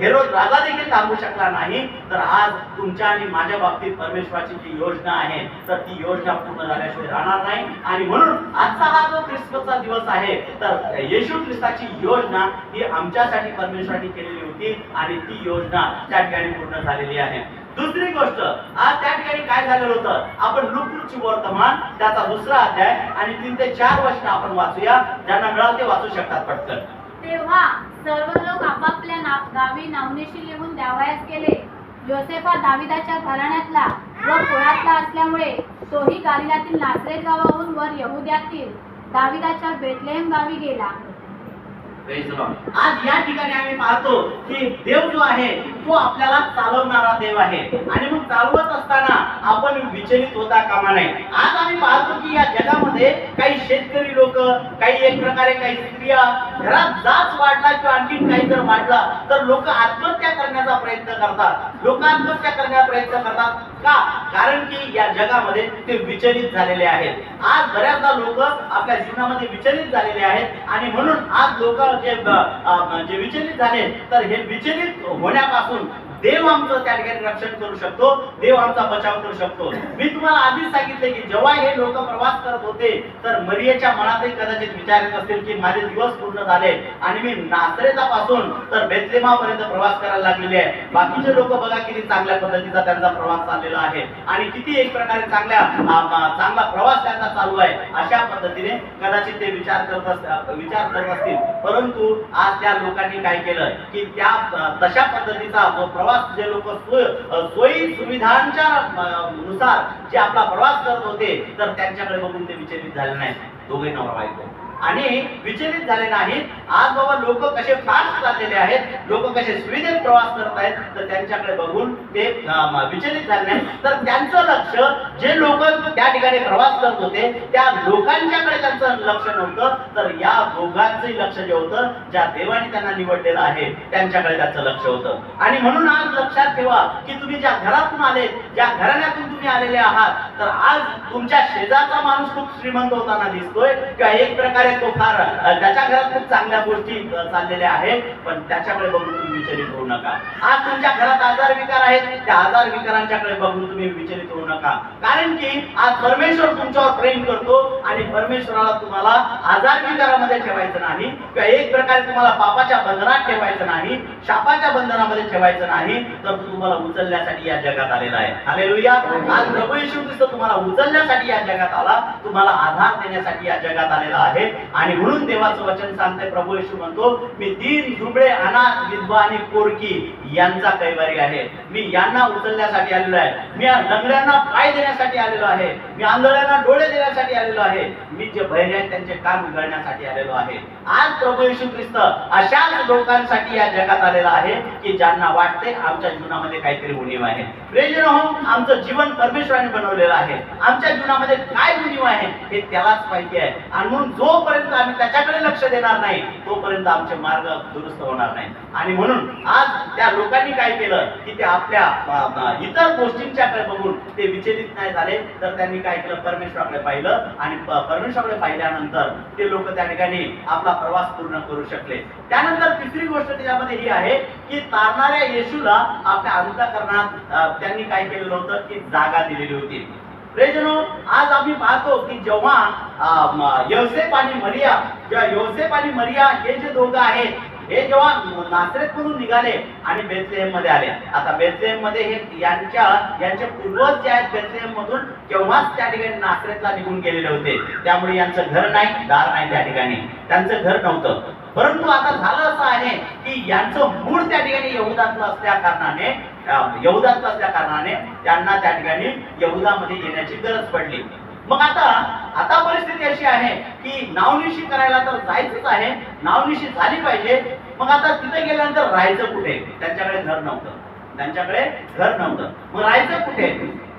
Herod राजा देखील थांबू शकला नाही, तर आज तुमच्या आणि माझ्या बाबतीत परमेश्वराची जी योजना आहे तर ती योजना पूर्ण झाल्याशिवाय राहणार नाही. आणि म्हणून आजचा हा जो ख्रिसमसचा दिवस आहे तर येशू ख्रिस्ताची योजना ही आमच्यासाठी परमेश्वराने केलेली होती आणि ती योजना त्या ठिकाणी पूर्ण झालेली आहे. दुसरी गोष्ट, आज त्या ठिकाणी काय झालेलं होतं, आपण लूकाचे वर्तमान त्याचा 2रा अध्याय आणि 3 ते 4 वचन आपण वाचूया. ज्यांना मिळाल ते वाचू शकतात पटकन. तेव्हा सर्व लोक आपापल्या गावी नावनिशी लिहून द्यावयास गेले. योसेफा दाविदाच्या घराण्यातला व कुळातला असल्यामुळे तोही गालिलातील नासरेत गावाहून वर यहुद्यातील दाविदाच्या बेथलेहेम गावी गेला. आज या ठिकाणी आम्ही पाहतो की देव जो आहे तो आपल्याला चालवणारा देव आहे आणि मग चालवत असताना आपण विचलित होता कामा नये. आज आम्ही पाहतो की या जगामध्ये काही शेतकरी लोक, काही एक प्रकारे काही स्त्रिया, घरात जाच वाढला किंवा आणखी काही जर वाढला तर लोक आत्महत्या करण्याचा प्रयत्न करतात. लोक आत्महत्या करण्याचा प्रयत्न करतात का? कारण की या जगामध्ये ते विचलित झालेले आहेत. आज बऱ्याचदा लोक आपल्या जीवनामध्ये विचलित झालेले आहेत आणि म्हणून आज लोक जे विचलित झाले तर हे विचलित होण्यापासून देव आमचं त्या ठिकाणी रक्षण करू शकतो, देव आमचा बचाव करू शकतो. मी तुम्हाला आधीच सांगितले की जेव्हा हे लोक प्रवास करत होते तर मरियेच्या मनातही कदाचित विचार येत असतील की माझे दिवस पूर्ण झाले आणि मी नासरेतापासून तर बेथलेहेमापर्यंत प्रवास करायला लागलेले आहे. बाकीचे लोक बघा किती चांगल्या पद्धतीचा त्यांचा प्रवास चाललेला आहे आणि किती एक प्रकारे चांगला प्रवास त्यांचा चालू आहे. अशा पद्धतीने कदाचित ते विचार करत असतील. परंतु आज त्या लोकांनी काय केलं की त्या तशा पद्धतीचा जो प्रवास जे लोक सोयी सुविधांच्या नुसार जे आपला प्रवास करत होते तर त्यांच्याकडे बघून ते विचलित झाले नाही. दोघे नवरा बायको आणि विचलित झाले नाहीत. आज बाबा लोक कसे फास्ट चाललेले आहेत, लोक कसे सुविधेत प्रवास करत आहेत तर त्यांच्याकडे बघून ते विचलित झाले नाही. तर त्यांचं लक्ष जे लोक त्या ठिकाणी प्रवास करत होते त्या लोकांच्याकडे त्यांचं लक्ष नव्हतं, तर या दोघांचंही लक्ष जे होतं ज्या देवाने त्यांना निवडलेलं आहे त्यांच्याकडे त्याचं लक्ष होतं. आणि म्हणून आज लक्षात ठेवा की तुम्ही ज्या घरातून आले, ज्या घराण्यातून तुम्ही आलेले आहात, तर आज तुमच्या शेजारचा माणूस खूप श्रीमंत होताना दिसतोय किंवा एक प्रकारे तो फार त्याच्या घरात खूप चांगल्या गोष्टी चाललेल्या आहेत, पण त्याच्याकडे बघून तुम्ही विचलित होऊ नका. आज तुमच्या घरात आजार विकार आहेत, त्या आजार विकारांच्याकडे बघून तुम्ही विचलित होऊ नका. कारण की आज परमेश्वर तुमच्यावर प्रेम करतो आणि परमेश्वराला तुम्हाला आजार विकारामध्ये ठेवायचं नाही किंवा एक प्रकारे तुम्हाला पापाच्या बंधनात ठेवायचं नाही, शापाच्या बंधनामध्ये ठेवायचं नाही, तर तो तुम्हाला उचलण्यासाठी या जगात आलेला आहे. हालेलुया. आज प्रभू येशू ख्रिस्त तुम्हाला उचलण्यासाठी या जगात आला, तुम्हाला आधार देण्यासाठी या जगात आलेला आहे. आणि म्हणून देवाचं वचन सांगते, प्रभू येशू म्हणतो मी दीन, दुबळे, अनाथ, विधवा आणि पोरकी यांचा कैवारी आहे. मी यांना उचलण्यासाठी आलेलो आहे. मी लंगड्यांना पाय देण्यासाठी आलेलो आहे. मी आंधळ्यांना डोळे देण्यासाठी आलेलो आहे. मी जे बहिरे आहेत त्यांचे कान उघडण्यासाठी आलेलो आहे. आज प्रभू येशू ख्रिस्त अशाच लोकांसाठी या जगात आलेला आहे की ज्यांना वाटते आमच्या जीवनामध्ये काहीतरी उणीव आहे. प्रियजन हो, आमचं जीवन परमेश्वराने बनवलेलं आहे. आमच्या जीवनामध्ये काय उणीव आहे हे त्यालाच माहिती आहे. आणि म्हणून जोपर्यंत आम्ही त्याच्याकडे लक्ष देणार नाही तोपर्यंत आमचे मार्ग दुरुस्त होणार नाही. आणि म्हणून आज त्या लोकांनी काय केलं की ते आपल्या इतर गोष्टींच्याकडे बघून ते विचलित नाही झाले, तर त्यांनी काय केलं, परमेश्वराकडे पाहिलं आणि परमेश्वराकडे पाहिल्यानंतर ते लोक त्या ठिकाणी आपला प्रवास पूर्ण करू शकले. त्यानंतर तिसरी गोष्ट त्याच्यामध्ये ही आहे की तारणाऱ्या येशूला आपल्या अंतःकरणात त्यांनी काय केलेलं होतं की जागा दिलेली होती. प्रियजनो, आज आम्ही पाहतो की जेव्हा योसेफ आणि मरिया हे जे दोघं आहेत हे जेव्हा नासरेत मधून निघाले आणि बेथलेहेम मध्ये आले. आता बेथलेहेम मध्ये हे यांचे पूर्वज जे आहेत बेथलेहेम मधून तेव्हाच त्या ठिकाणी नासरेतला निघून गेलेले होते. त्यामुळे यांचं घर नाही, दार नाही, त्या ठिकाणी त्यांचं घर नव्हतं. परंतु आता झालं असं आहे की यांचं मूळ त्या ठिकाणी यहुदातलं असल्या कारणाने त्यांना त्या ठिकाणी यहुदामध्ये येण्याची गरज पडली. मग आता परिस्थिती अशी आहे की नावनिशी करायला तर जायचंच आहे, नावनिशी झाली पाहिजे. मग आता तिथे गेल्यानंतर राहायचं कुठे? त्यांच्याकडे घर नव्हतं. मग राहायचं कुठे?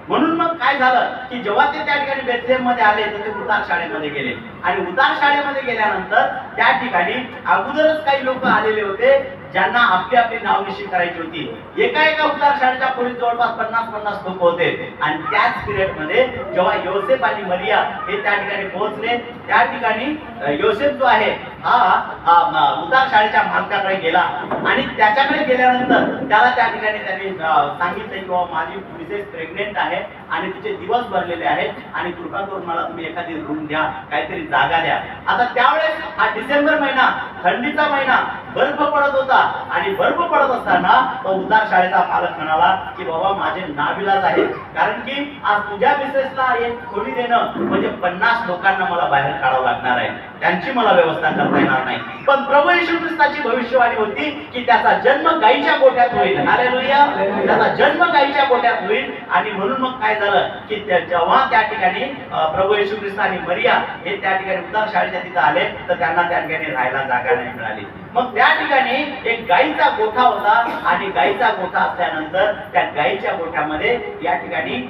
म्हणून मग काय झालं की जेव्हा ते त्या ठिकाणी बेथलेहेम मध्ये आले तर ते उतार शाळेमध्ये गेले आणि उतार शाळेमध्ये गेल्यानंतर त्या ठिकाणी अगोदरच काही लोक आलेले होते ज्यांना आपली नावनिशी करायची होती. एका उतार शाळेच्या खोलीत जवळपास 50 लोक होते. आणि त्याच पिरियड मध्ये जेव्हा योसेफ आणि मरिया हे त्या ठिकाणी पोहोचले, त्या ठिकाणी योसेफ जो आहे हा उतार शाळेच्या मालकाकडे गेला आणि त्याच्याकडे गेल्यानंतर त्याला त्या ठिकाणी त्यांनी सांगितलं की बाबा माझी मिसेस प्रेग्नेंट आहे आणि तिचे दिवस भरलेले आहेत आणि कृपा करून मला तुम्ही एखादी रूम द्या, काहीतरी जागा द्या. आता त्यावेळेस हा डिसेंबर महिना, थंडीचा महिना, बर्फ पडत होता आणि बर्फ पडत असताना तो उतार शाळेचा मालक म्हणाला की बाबा माझे नाविलाज आहे, कारण की आज तुझ्या मिसेसला एक खोली देणं म्हणजे 50 लोकांना मला बाहेर काढावं लागणार आहे, त्यांची मला व्यवस्था करता येणार नाही. पण प्रभू येशू ख्रिस्ताची भविष्यवाणी होती की त्याचा जन्म गायीच्या गोठ्यात होईल. हालेलुया. त्याचा जन्म गायीच्या गोठ्यात होईल. आणि म्हणून मग काय झालं की जेव्हा त्या ठिकाणी प्रभू येशू ख्रिस्त आणि मरिया हे त्या ठिकाणी उतार शाळेच्या तिथे आले तर त्यांना त्या ठिकाणी राहायला जागा नाही मिळाली. मग त्या ठिकाणी एक गायीचा गोठा होता आणि गायीचा गोठा असल्यानंतर त्या गायीच्या गोठ्यामध्ये या ठिकाणी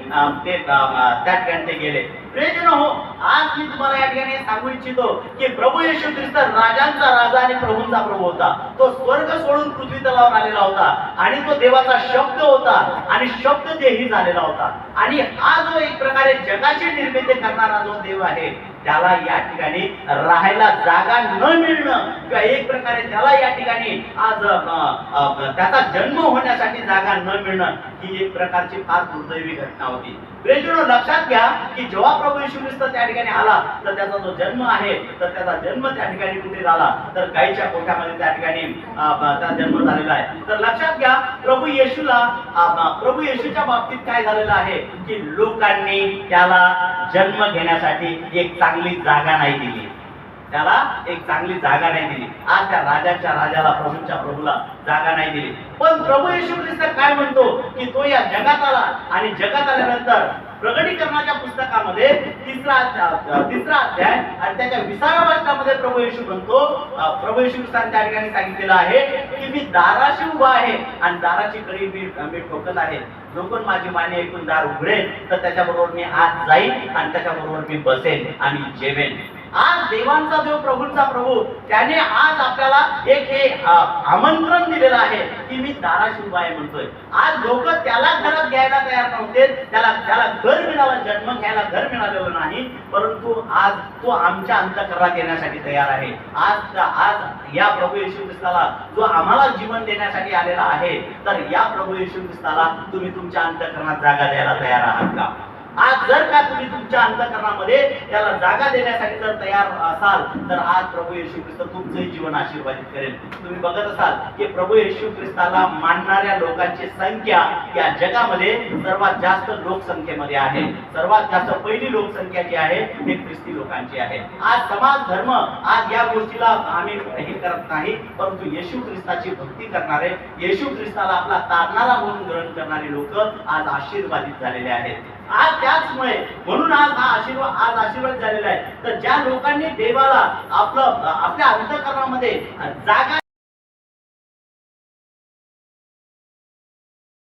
त्या ठिकाणी ते गेले. प्रियजन हो, आज मी तुम्हाला या ठिकाणी सांगू इच्छितो की प्रभू येशू ख्रिस्त राजांचा राजा आणि प्रभूंचा प्रभू होता. तो स्वर्ग सोडून पृथ्वी तलावर आलेला होता आणि तो देवाचा शब्द होता आणि शब्द देही झालेला होता. आणि हा जो एक प्रकारे जगाची निर्मिती करणारा जो देव आहे त्याला या ठिकाणी राहायला जागा न मिळणं किंवा एक प्रकारे त्याला या ठिकाणी आज त्याचा जन्म होण्यासाठी जागा न मिळणं ही एक प्रकारची फार दुर्दैवी घटना होती. प्रियजनो, लक्षात घ्या की जेव्हा प्रभू येशू ख्रिस्त त्या ठिकाणी आला तर त्याचा जो जन्म आहे तर त्याचा जन्म त्या ठिकाणी कुठे झाला तर गायीच्या गोठ्यामध्ये त्या ठिकाणी त्याचा जन्म झालेला आहे. तर लक्षात घ्या प्रभू येशूच्या बाबतीत काय झालेलं आहे की लोकांनी त्याला जन्म घेण्यासाठी एक चांगली जागा नाही दिली, त्याला एक चांगली जागा नाही दिली. आज त्या राजाच्या राजाला, प्रभूच्या प्रभूला जागा नाही दिली. पण प्रभू येशू ख्रिस्त काय म्हणतो की तो या जगात आला आणि जगात आल्यानंतर प्रकटीकरणाच्या पुस्तकामध्ये तिसरा अध्याय आणि त्याच्या 20व्या वचनामध्ये प्रभू येशू म्हणतो, प्रभू येशू ख्रिस्ताने त्या ठिकाणी सांगितलेलं आहे की मी दाराशी उभा आहे आणि दाराची कडी मी ठोकत आहे. जो कोण माझी वाणी ऐकून दार उघडेल तर त्याच्याबरोबर मी आज जाईन आणि त्याच्याबरोबर मी बसेन आणि जेवेन. आज देवांचा देव, प्रभूंचा प्रभू त्याने आज आपल्याला एक हे आमंत्रण दिलेलं आहे की मी दाराशी उभा आहे म्हणतोय. आज लोक त्याला घरात घ्यायला तयार नव्हते, त्याला घर मिळालं, जन्म घ्यायला घर मिळालेलं नाही, परंतु आज तो आमच्या अंतःकरणात येण्यासाठी तयार आहे. आज या प्रभू येशू ख्रिस्ताला जो आम्हाला जीवन देण्यासाठी आलेला आहे, तर या प्रभू येशू ख्रिस्ताला तुम्ही तुमच्या अंतःकरणात जागा द्यायला तयार आहात का? आज जर का तुम्ही तुमच्या अंतःकरणामध्ये त्याला जागा देण्यासाठी जर तयार असाल तर आज प्रभू येशू ख्रिस्त तुमचंही जीवन आशीर्वादित करेल. तुम्ही बघत असाल की प्रभू येशू ख्रिस्ताला मानणाऱ्या लोकांची संख्या या जगामध्ये सर्वात जास्त लोकसंख्येमध्ये आहे. सर्वात जास्त पहिली लोकसंख्या जी आहे ते ख्रिस्ती लोकांची आहे. आज समाज धर्म आज या गोष्टीला आम्ही हे करत नाही, परंतु येशू ख्रिस्ताची भक्ती करणारे, येशू ख्रिस्ताला आपला तारणारा म्हणून ग्रहण करणारे लोक आज आशीर्वादित झालेले आहेत. आज त्याचमुळे म्हणून आज आशीर्वाद झालेला आहे. तर ज्या लोकांनी देवाला आपल्या अंतःकरणामध्ये जागा